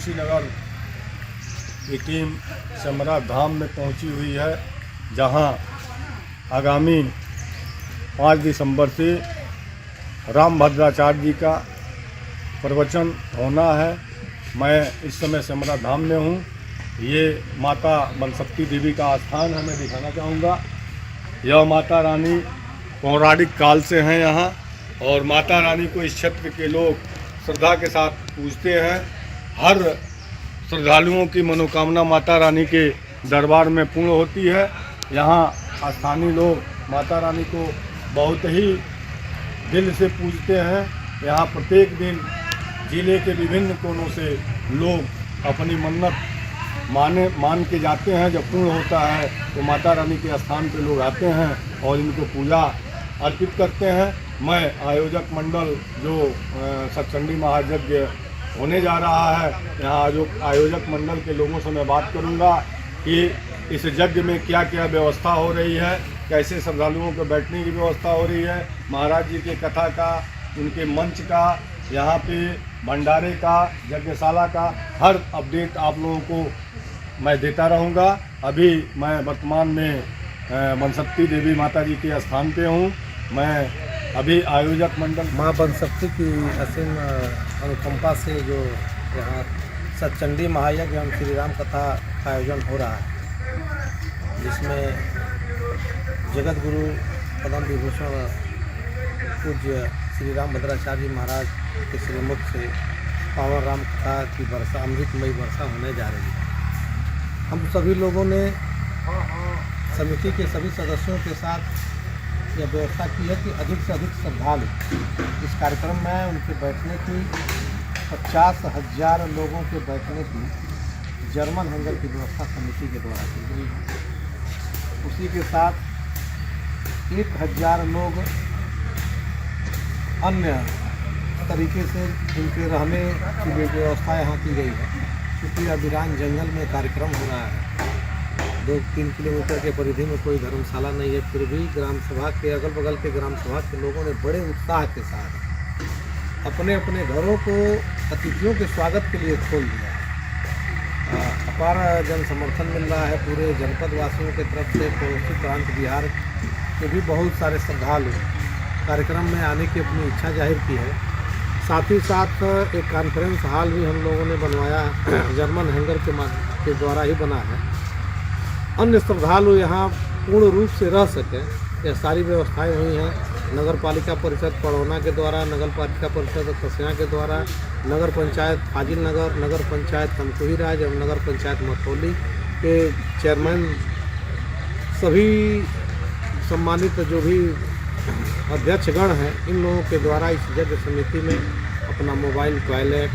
कुशीनगर की टीम सेमरा धाम में पहुंची हुई है, जहां आगामी 5 दिसंबर से रामभद्राचार्य जी का प्रवचन होना है। मैं इस समय सेमरा धाम में हूं। ये माता बनशक्ति देवी का स्थान है, मैं दिखाना चाहूँगा। यह माता रानी पौराणिक काल से हैं यहाँ, और माता रानी को इस क्षेत्र के लोग श्रद्धा के साथ पूजते हैं। हर श्रद्धालुओं की मनोकामना माता रानी के दरबार में पूर्ण होती है। यहाँ स्थानीय लोग माता रानी को बहुत ही दिल से पूजते हैं। यहाँ प्रत्येक दिन जिले के विभिन्न कोनों से लोग अपनी मन्नत मान के जाते हैं। जब पूर्ण होता है तो माता रानी के स्थान पे लोग आते हैं और इनको पूजा अर्पित करते हैं। मैं आयोजक मंडल जो सतचंडी महायज्ञ होने जा रहा है, यहाँ जो आयोजक मंडल के लोगों से मैं बात करूँगा कि इस यज्ञ में क्या क्या व्यवस्था हो रही है, कैसे श्रद्धालुओं को बैठने की व्यवस्था हो रही है, महाराज जी के कथा का, उनके मंच का, यहाँ पे भंडारे का, यज्ञशाला का हर अपडेट आप लोगों को मैं देता रहूँगा। अभी मैं वर्तमान में बनशक्ति देवी माता जी के स्थान पे हूँ। मैं अभी आयोजक मंडल माँ बनशक्ति की असीम अनुकंपा से जो यहाँ सतचंडी महायज्ञ एवं श्री राम कथा का आयोजन हो रहा है, जिसमें जगत गुरु पद्म विभूषण पूज्य श्री रामभद्राचार्य महाराज के श्रीमुख से पावन राम कथा की वर्षा, अमृतमयी वर्षा होने जा रही है। हम सभी लोगों ने समिति के सभी सदस्यों के साथ यह व्यवस्था की है कि अधिक से अधिक श्रद्धालु इस कार्यक्रम में आए। उनके बैठने की 50,000 लोगों के बैठने की जर्मन हैंगर की व्यवस्था समिति के द्वारा की गई है। उसी के साथ 1,000 लोग अन्य तरीके से जिनके रहने की व्यवस्था यहाँ की गई है। क्योंकि अभिरान जंगल में कार्यक्रम हो रहा है, 2-3 किलोमीटर के परिधि में कोई धर्मशाला नहीं है, फिर भी ग्राम सभा के अगल बगल के ग्राम सभा के लोगों ने बड़े उत्साह के साथ अपने अपने घरों को अतिथियों के स्वागत के लिए खोल दिया है। अपार जन समर्थन मिल रहा है पूरे जनपद वासियों की तरफ से। पड़ोसी प्रांत बिहार के भी बहुत सारे श्रद्धालु कार्यक्रम में आने की अपनी इच्छा जाहिर की है। साथ ही साथ एक कॉन्फ्रेंस हॉल भी हम लोगों ने बनवाया, जर्मन हैंगर के द्वारा ही बना है। अन्य श्रद्धालु यहाँ पूर्ण रूप से रह सकें, यह सारी व्यवस्थाएं हुई हैं। नगर पालिका परिषद पड़ौना के द्वारा, नगर पालिका परिषद कसिया के द्वारा, नगर पंचायत फाजिल नगर, नगर पंचायत तमकुही राज और नगर पंचायत मथौली के चेयरमैन, सभी सम्मानित जो भी अध्यक्षगण हैं, इन लोगों के द्वारा इस यज्ञ समिति में अपना मोबाइल टॉयलेट,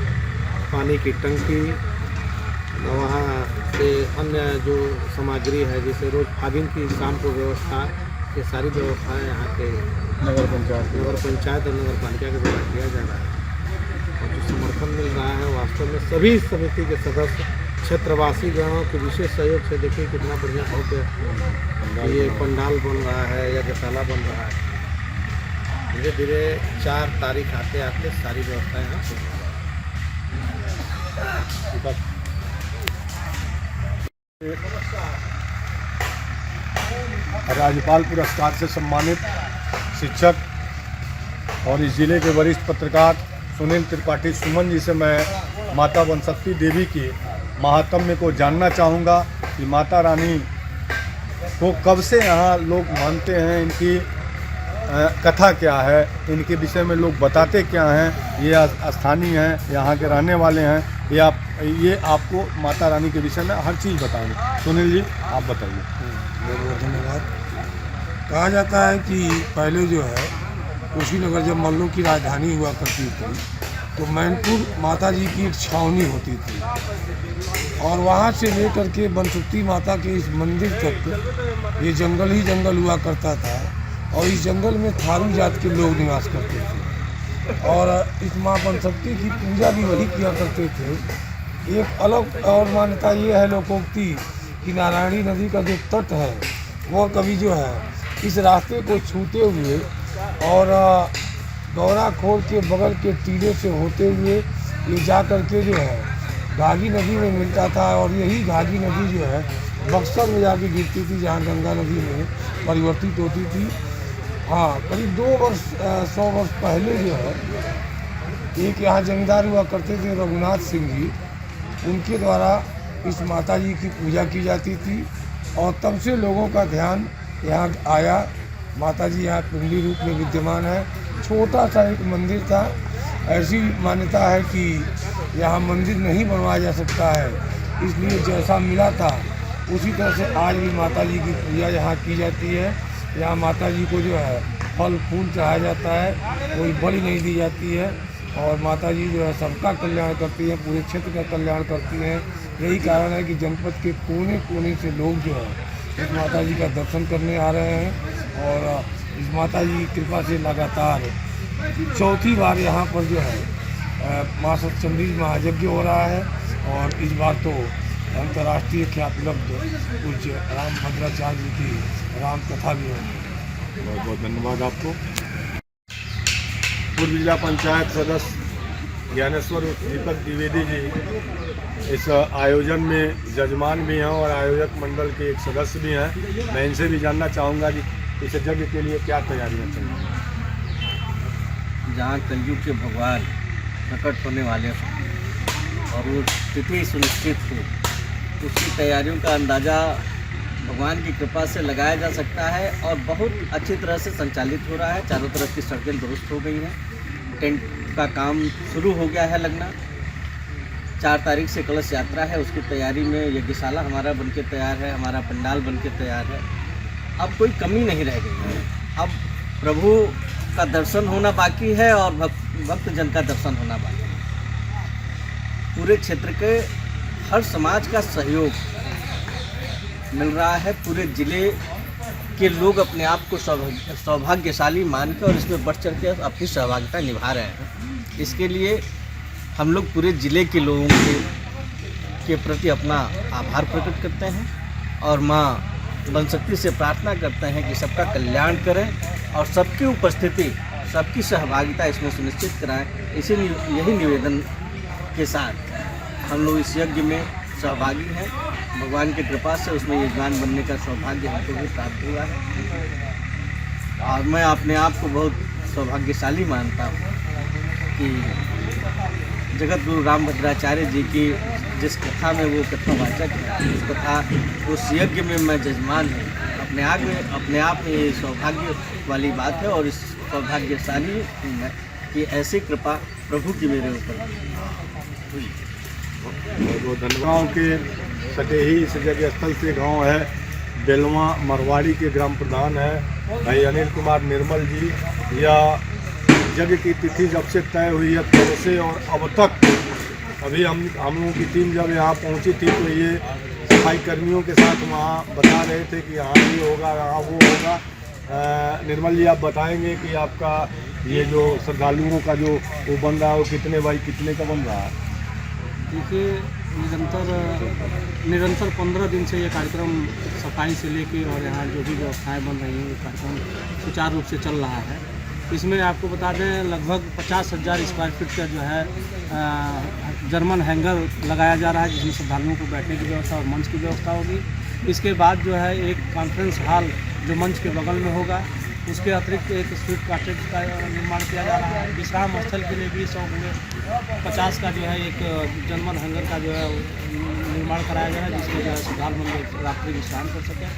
पानी की टंकी, वहाँ से अन्य जो सामग्री है जैसे रोज फागिन की शाम को व्यवस्था, ये सारी व्यवस्थाएं यहाँ के नगर पंचायत और नगर पालिका के द्वारा किया जा रहा है। और जो समर्थन मिल रहा है वास्तव में सभी समिति के सदस्य क्षेत्रवासी गणों के विशेष सहयोग से देखिए कितना बढ़िया हो के ये पंडाल बन रहा है, यज्ञशाला बन रहा है। धीरे धीरे 4 तारीख आते आते सारी व्यवस्था यहाँ राज्यपाल पुरस्कार से सम्मानित शिक्षक और इस जिले के वरिष्ठ पत्रकार सुनील त्रिपाठी सुमन जी से मैं माता बनशक्ति देवी के महात्म्य को जानना चाहूँगा कि माता रानी को कब से यहाँ लोग मानते हैं, इनकी कथा क्या है, इनके विषय में लोग बताते क्या हैं, ये स्थानीय हैं, यहाँ के रहने वाले हैं, ये आपको माता रानी के विषय में हर चीज़ बताएंगे। सुनील जी आप बताइए। बहुत बहुत धन्यवाद। कहा जाता है कि पहले जो है कुशीनगर जब मल्लों की राजधानी हुआ करती थी तो मैनपुर माता जी की एक छावनी होती थी, और वहाँ से लेकर के बनशक्ति माता के इस मंदिर तक ये जंगल ही जंगल हुआ करता था। और इस जंगल में थारू जात के लोग निवास करते थे, और इस माँ बनशक्ति की पूजा भी वही किया करते थे। एक अलग और मान्यता ये है लोकोक्ति कि नारायणी नदी का जो तट है वो कभी जो है इस रास्ते को छूते हुए और गौरा खोल के बगल के टीले से होते हुए ये जा कर के जो है घाघी नदी में मिलता था और यही घाघी नदी जो है बक्सर में जाके गिरती थी, जहाँ गंगा नदी में परिवर्तित होती थी। हाँ, करीब 100 वर्ष पहले जो है एक यहाँ जमींदार हुआ करते थे रघुनाथ सिंह जी, उनके द्वारा इस माता जी की पूजा की जाती थी और तब से लोगों का ध्यान यहाँ आया। माता जी यहाँ पिंडी रूप में विद्यमान है। छोटा सा एक मंदिर था, ऐसी मान्यता है कि यहाँ मंदिर नहीं बनवाया जा सकता है, इसलिए जैसा मिला था उसी तरह से आज भी माता जी की पूजा यहाँ की जाती है। यहाँ माता जी को जो है फल फूल चढ़ाया जाता है, कोई बलि नहीं दी जाती है और माता जी जो है सबका कल्याण करती हैं, पूरे क्षेत्र का कल्याण करती हैं। यही कारण है कि जनपद के कोने कोने से लोग जो है इस माता जी का दर्शन करने आ रहे हैं और इस माता जी की कृपा से लगातार चौथी बार यहाँ पर जो है माँ सतचंडी महायज्ञ हो रहा है और इस बार तो अंतर्राष्ट्रीय ख्यातिलब्ध पूज्य राम भद्राचार्य जी की राम कथा भी होगी। बहुत बहुत धन्यवाद आपको। पूर्व जिला पंचायत सदस्य ज्ञानेश्वर दीपक द्विवेदी जी इस आयोजन में जजमान भी हैं और आयोजक मंडल के एक सदस्य भी हैं। मैं इनसे भी जानना चाहूँगा कि इस यज्ञ के लिए क्या तैयारियाँ चल रही हैं। जहाँ कलयुग के भगवान प्रकट होने वाले हों और वो तिथि सुनिश्चित हो, उसकी तैयारियों का अंदाज़ा भगवान की कृपा से लगाया जा सकता है और बहुत अच्छी तरह से संचालित हो रहा है। चारों तरफ की सड़कें दुरुस्त हो गई हैं, टेंट का काम शुरू हो गया है लगना। 4 तारीख से कलश यात्रा है, उसकी तैयारी में यज्ञशाला हमारा बनके तैयार है, हमारा पंडाल बनके तैयार है। अब कोई कमी नहीं रह गई है। अब प्रभु का दर्शन होना बाकी है और भक्त जन का दर्शन होना बाकी है। पूरे क्षेत्र के हर समाज का सहयोग मिल रहा है। पूरे जिले के लोग अपने आप को सौभाग्यशाली मानकर और इसमें बढ़ चढ़ के अपनी सहभागिता निभा रहे हैं। इसके लिए हम लोग पूरे ज़िले के लोगों के प्रति अपना आभार प्रकट करते हैं और माँ बनशक्ति से प्रार्थना करते हैं कि सबका कल्याण करें और सबकी उपस्थिति, सबकी सहभागिता इसमें सुनिश्चित कराएं। यही निवेदन के साथ हम लोग इस यज्ञ में सहभागी हैं। भगवान की कृपा से उसमें यजमान बनने का सौभाग्य हमको भी प्राप्त हुआ है और मैं अपने आप को बहुत सौभाग्यशाली मानता हूँ कि जगत गुरु राम भद्राचार्य जी की जिस कथा में वो कथावाचक है, उस कथा उस यज्ञ में मैं जजमान हूँ। अपने आप में ये सौभाग्य वाली बात है और इस सौभाग्यशाली हूँ मैं कि ऐसी कृपा प्रभु की मेरे ऊपर हुई। बहुत धन्यवाद। गाँव के सटे ही इस जगह स्थल से गांव है बेलवा मरवाड़ी के ग्राम प्रधान है भाई अनिल कुमार निर्मल जी। यह यज्ञ की तिथि जब से तय हुई है तब से और अब तक अभी हम लोगों की टीम जब यहाँ पहुँची थी तो ये सफाई कर्मियों के साथ वहाँ बता रहे थे कि यहाँ ये होगा, यहाँ वो होगा। निर्मल जी, आप बताएंगे कि आपका ये जो श्रद्धालुओं का जो वो बन रहा है वो कितने बाई कितने का बन रहा है? देखिए, निरंतर 15 दिन से ये कार्यक्रम सफाई से लेके और यहाँ जो भी व्यवस्थाएं बन रही हैं, ये कार्यक्रम सुचारू रूप से चल रहा है। इसमें आपको बता दें लगभग 50,000 स्क्वायर फीट का जो है जर्मन हैंगर लगाया जा रहा है, जिसमें श्रद्धालुओं को बैठने की व्यवस्था और मंच की व्यवस्था होगी। इसके बाद जो है एक कॉन्फ्रेंस हॉल जो मंच के बगल में होगा, उसके अतिरिक्त एक स्वीट कॉटेज का निर्माण किया जा रहा है। विश्राम स्थल के लिए भी 150 का जो है एक जर्मन हैंगर का जो है निर्माण कराया गया है, जिसमें जो है श्रद्धालु रात्रि विश्राम कर सकें।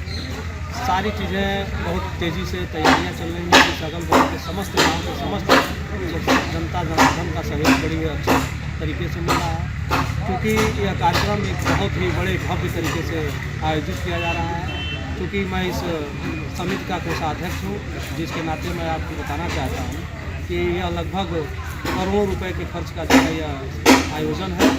सारी चीज़ें बहुत तेज़ी से तैयारियां चल रही हैं। इस अगल बगल के समस्त गाँव के समस्त जनता जनार्दन का सहयोग बड़ी अच्छे तरीके से मिल रहा है, क्योंकि यह कार्यक्रम एक बहुत ही बड़े भव्य तरीके से आयोजित किया जा रहा है। क्योंकि मैं इस समिति का कोषाध्यक्ष हूँ, जिसके नाते मैं आपको बताना चाहता हूँ कि यह लगभग करोड़ों रुपए के खर्च का जो है यह आयोजन है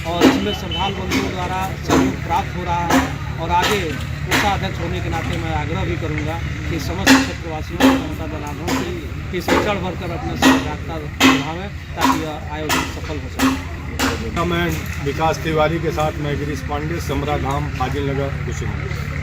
और इसमें श्रद्धालु बंधुओं द्वारा सहयोग प्राप्त हो रहा है। और आगे कोषाध्यक्ष होने के नाते मैं आग्रह भी करूँगा कि समस्त क्षेत्रवासियों को, जनता जनार्दन की इसमें चढ़ बढ़कर अपने सहभागिता निभावें ताकि यह आयोजन सफल हो सके। मैं विकास तिवारी के साथ मैं गिरीश पांडे, समरा धाम, फाजिल नगर, कुशीनगर।